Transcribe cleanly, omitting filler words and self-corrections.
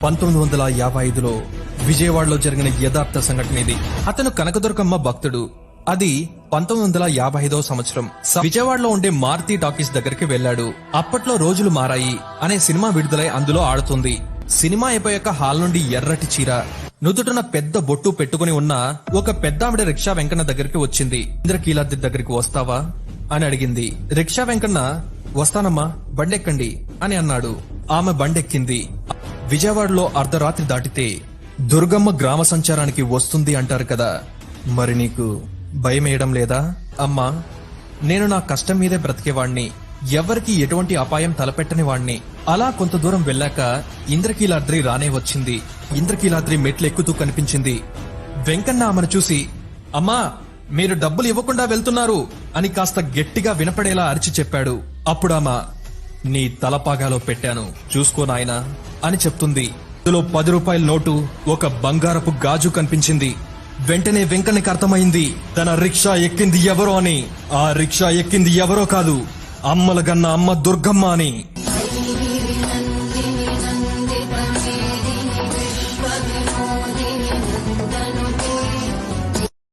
1955లో విజయవాడలో జరిగిన యథార్థ సంఘటన ఇది. అతను కనకదుర్గమ్మ భక్తుడు. అది 1955వ సంవత్సరం. విజయవాడలో ఉండే మారుతి టాకీస్ దగ్గరికి వెళ్లాడు. అప్పట్లో రోజులు మారాయి అనే సినిమా విడుదలై అందులో ఆడుతుంది. సినిమా అయిపోయాక హాల్ నుండి ఎర్రటి చీర, నుదుటున పెద్ద బొట్టు పెట్టుకుని ఉన్న ఒక పెద్దావిడ రిక్షా వెంకన్న దగ్గరికి వచ్చింది. ఇంద్రకీలాద్రి దగ్గరికి వస్తావా అని అడిగింది. రిక్షా వెంకన్న వస్తానమ్మా బండెక్కండి అని అన్నాడు. ఆమె బండెక్కింది. విజయవాడలో అర్ధరాత్రి దాటితే దుర్గమ్మ గ్రామ సంచారానికి వస్తుంది అంటారు కదా, మరి నీకు భయమేయడం లేదా? అమ్మా, నేను నా కష్టం మీదే బ్రతికేవాణ్ణి, ఎవరికి ఎటువంటి అపాయం తలపెట్టని వాణ్ణి. అలా కొంత దూరం వెళ్ళాక ఇంద్రకీలాద్రి రానే వచ్చింది. ఇంద్రకీలాద్రి మెట్లెక్కుతూ కనిపించింది. వెంకన్న ఆమెను చూసి, అమ్మా మీరు డబ్బులు ఇవ్వకుండా వెళ్తున్నారు అని కాస్త గట్టిగా వినపడేలా అరిచి చెప్పాడు. అప్పుడామా, నీ తలపాగాలో పెట్టాను చూసుకో నాయనా అని చెప్తుంది. అందులో 10 రూపాయల నోటు, ఒక బంగారపు గాజు కనిపించింది. వెంటనే వెంకన్నకి అర్థమైంది తన రిక్షా ఎక్కింది ఎవరో అని. ఆ రిక్షా ఎక్కింది ఎవరో కాదు, అమ్మలగన్న అమ్మ దుర్గమ్మ అని.